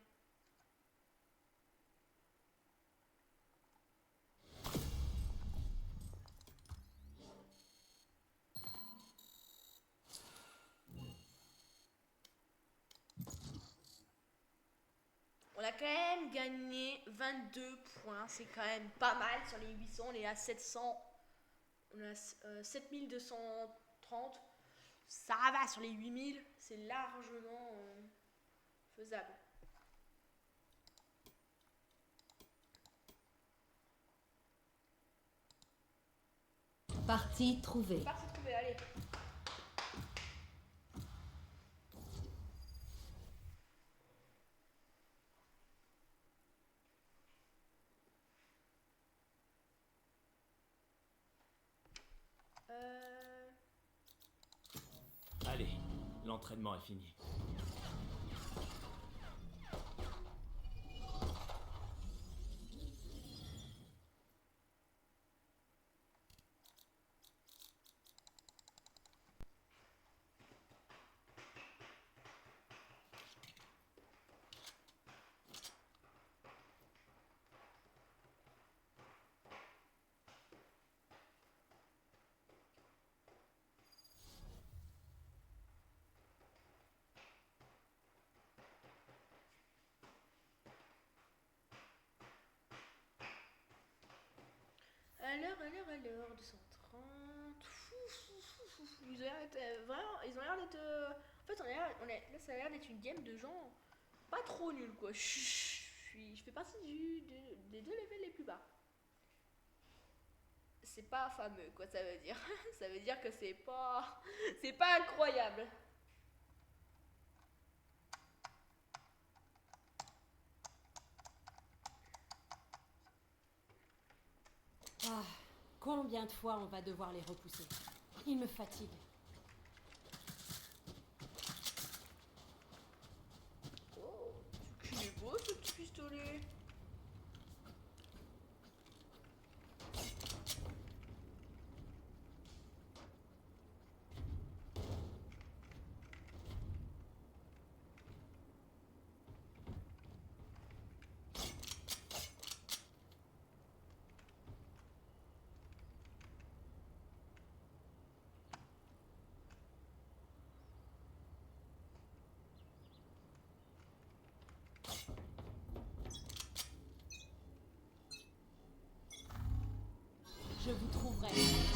On a quand même gagné 22 points, c'est quand même pas mal sur les 800, on est à 700, on a 7230, ça va sur les 8000, c'est largement faisable. Partie trouvée. Parti trouvé, allez. Allez, l'entraînement est fini. Alors, 230. Ils ont l'air d'être vraiment. Ils ont l'air d'être. En fait, là, ça a l'air d'être une game de gens pas trop nuls, quoi. Je fais partie des 2 levels les plus bas. C'est pas fameux, quoi, ça veut dire. Ça veut dire que c'est pas incroyable. Ah, combien de fois on va devoir les repousser? Ils me fatiguent. Oh, qu'il est beau ce petit pistolet. Je vous trouverai.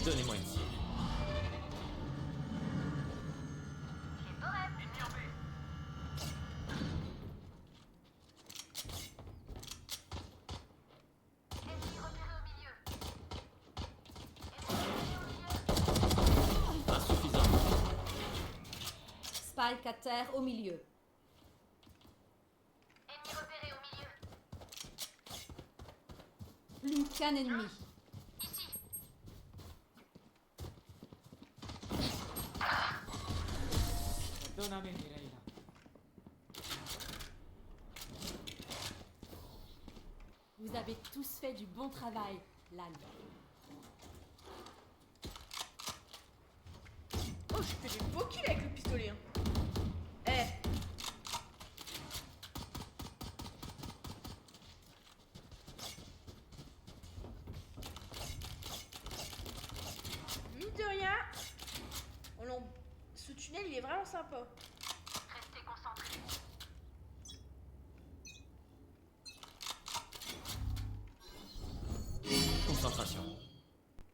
Donnez-moi une cible. Ennemi en B. Ennemi repéré au milieu. Insuffisant. Spike à terre au milieu. Ennemi repéré au milieu. Plus qu'un ennemi. Perdóname, Miraila. Vous avez tous fait du bon travail, Lan. Oh, je fais des beaux kills avec le pistolet. Hein. Eh. Mine de rien, ce tunnel il est vraiment sympa. Restez concentrés. Concentration.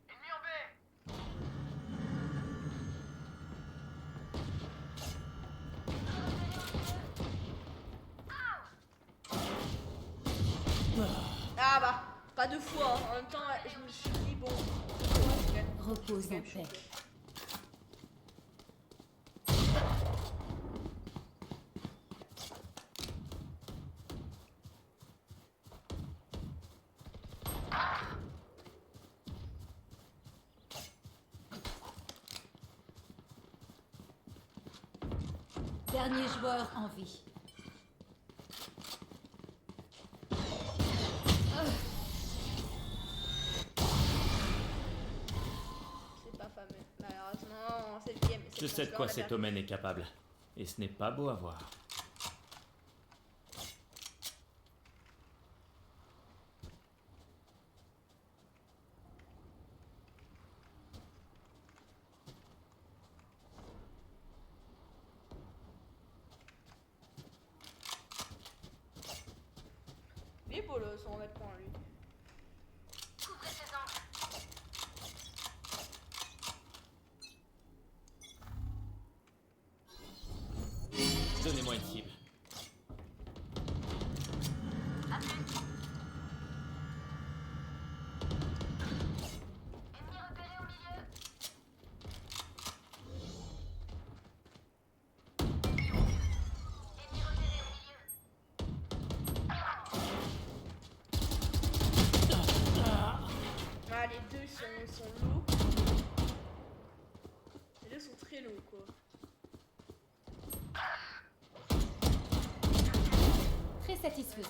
Ennemi en B. Ah bah, pas 2 fois. Hein. En même temps, je me suis dit bon. Repose en paix. Dernier joueur en vie. C'est pas fameux. Malheureusement, c'est le game. Je sais de quoi cet Omen est capable. Et ce n'est pas beau à voir. Il est beau le son vêtement lui. Couvrez ses angles. Donnez-moi une cible. Ennemi repéré au milieu. Ennemi repéré au milieu. Ah, les deux sont lourds. Les deux sont très lourds quoi. Très satisfaisant.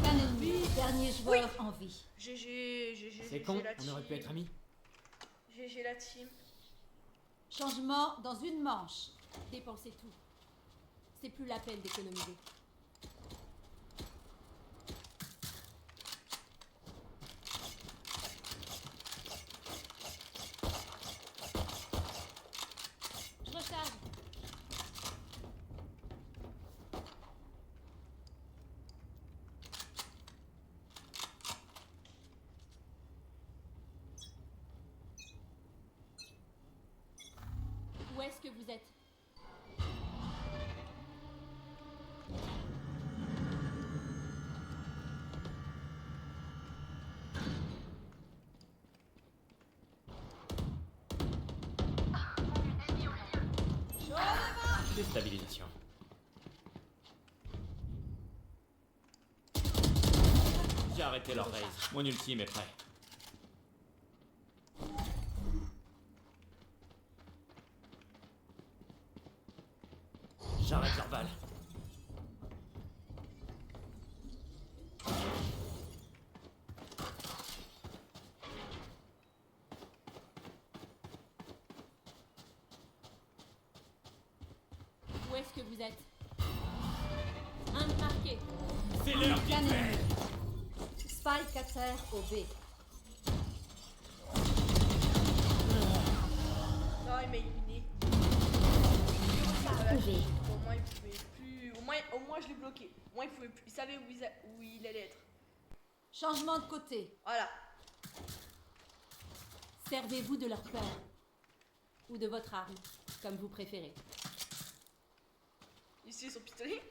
Un ennemi. Dernier joueur en vie. GG. C'est con, on aurait pu être amis. GG la team. Changement dans une manche. Dépensez tout. C'est plus la peine d'économiser. Je recharge. Où est-ce que vous êtes? Déstabilisation. J'ai arrêté leur raise. Mon ultime est prêt. J'arrête leur balle. Où est-ce que vous êtes? Un marqué. C'est l'heure du Un fait. ennemi. Spike à terre au B. Non, il m'a éliminé. Au B. Au moins, il pouvait plus. Au moins, je l'ai bloqué. Au moins, il pouvait plus. Il savait où il allait être. Changement de côté. Voilà. Servez-vous de leur peur. Ou de votre arme, comme vous préférez. Ici, son pistolet.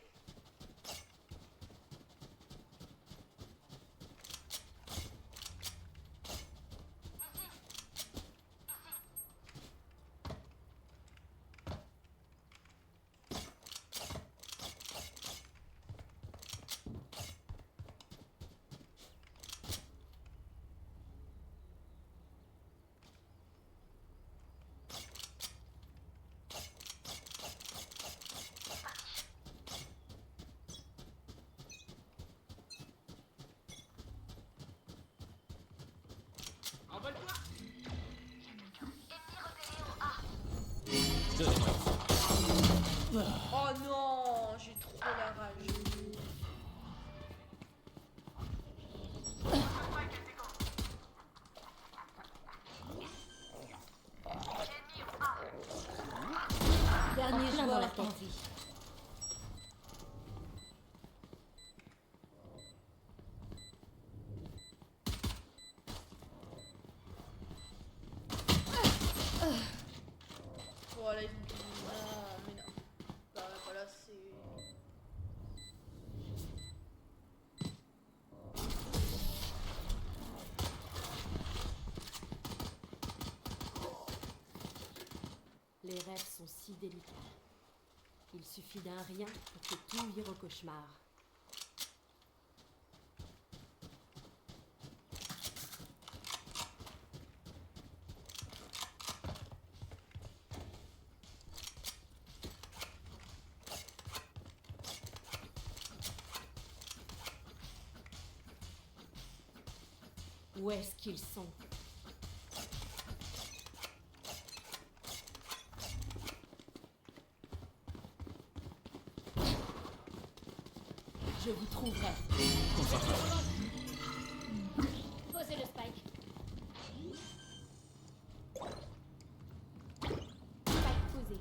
Envole-toi! Donnez-moi une cible. Oh non, j'ai trop la rage. Dernier En plein dans joueur la en tête. vie. Voilà, ils ont dit non, mais non. Bah, voilà, c'est. Les rêves sont si délicats. Il suffit d'un rien pour que tout vire au cauchemar. Où est-ce qu'ils sont? Je vous trouverai. Concentration. Posez le spike. Spike posé.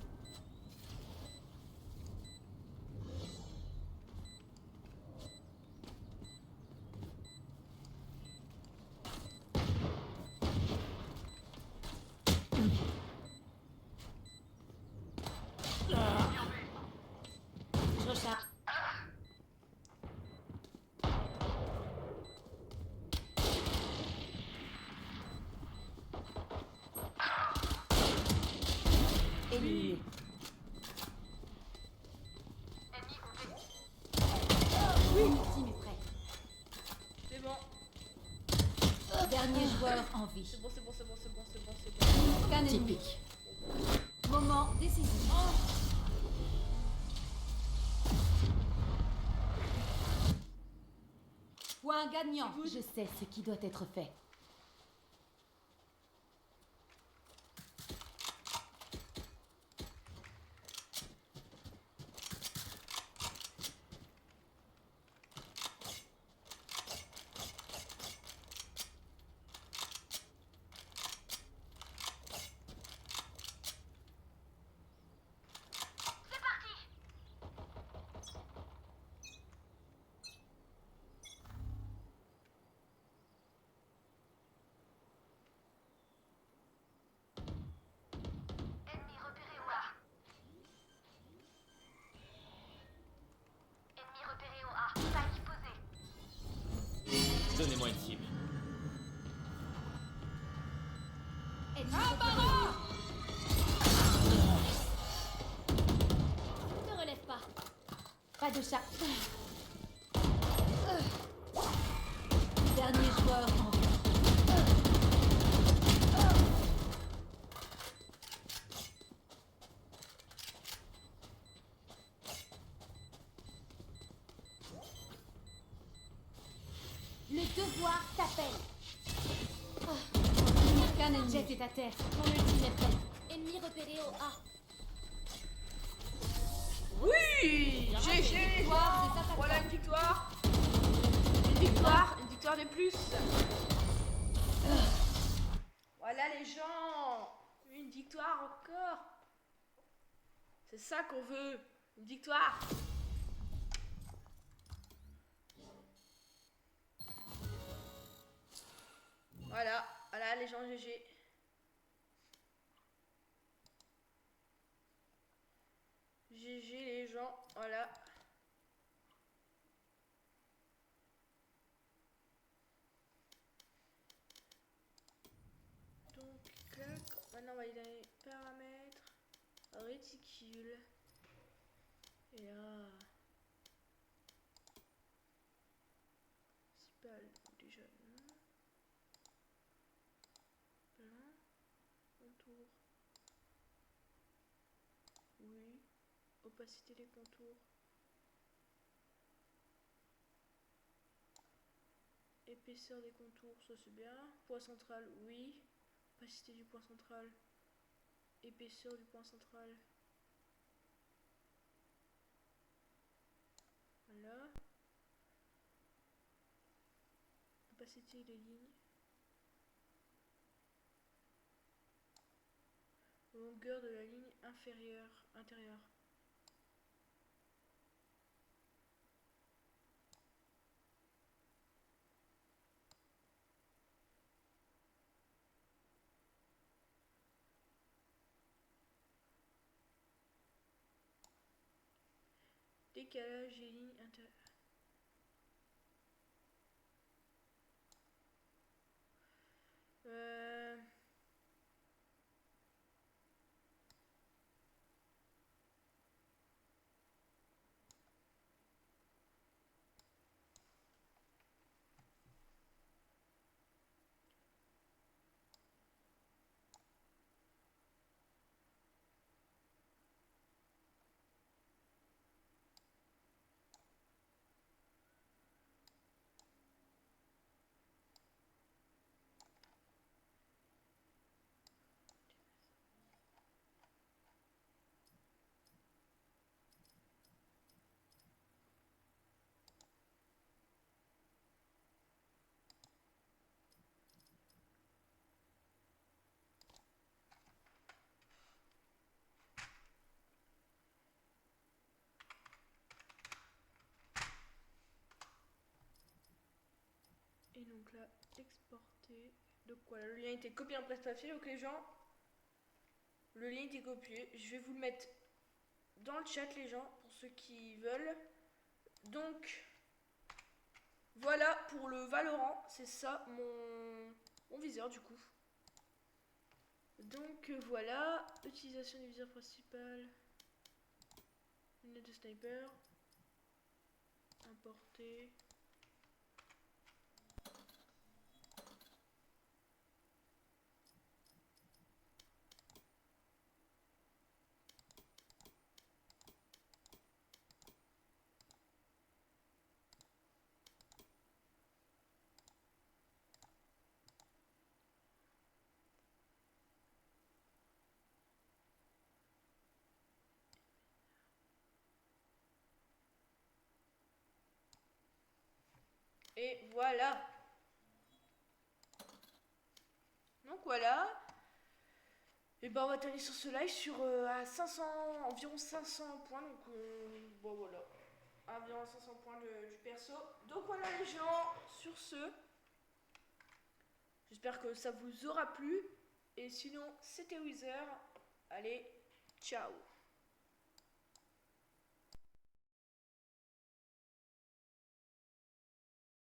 Je recharge. Éliminé. Ennemi compté. Ultime est prêt. C'est bon. Dernier joueur en vie. C'est bon, c'est bon, c'est bon, c'est bon, c'est bon, c'est bon. Scan ennemi. Typique. Moment décisif. Point gagnant. Je sais ce qui doit être fait. C'est parti. Ennemi repéré au A. Ennemi repéré au A. Spike posé. Donnez-moi une cible. Ne relève pas. Pas de chat. Dernier joueur en vie. Le devoir t'appelle. Scan ennemi. Jet est à terre. Mon ultime est prêt. Ennemi repéré au A. Oui, GG, Victoire des attaquants. voilà une victoire. Une victoire de plus. Voilà les gens, une victoire encore. C'est ça qu'on veut, une victoire. Voilà, voilà les gens GG. GG les gens, voilà. Donc, clac. Maintenant on va aller dans les paramètres, réticule. Et là, c'est pas déjà non. Plein, contour. Oui. Opacité des contours. Épaisseur des contours, ça c'est bien. Point central, oui. Opacité du point central. Épaisseur du point central. Voilà. Opacité des lignes. Longueur de la ligne intérieure. Décalage des lignes intérieures. donc là, exporter. Donc voilà, le lien était copié en presse-papier. Donc les gens, le lien était copié. Je vais vous le mettre dans le chat, les gens, pour ceux qui veulent. Donc, voilà pour le Valorant. C'est ça mon viseur du coup. Donc voilà, utilisation du viseur principal. Lunette de sniper. Importer. Et voilà. Donc voilà. Et ben on va terminer sur ce live sur à 500, environ 500 points. Donc bon voilà. Environ 500 points du perso. Donc voilà les gens, sur ce. J'espère que ça vous aura plu. Et sinon, c'était Wither. Allez, ciao.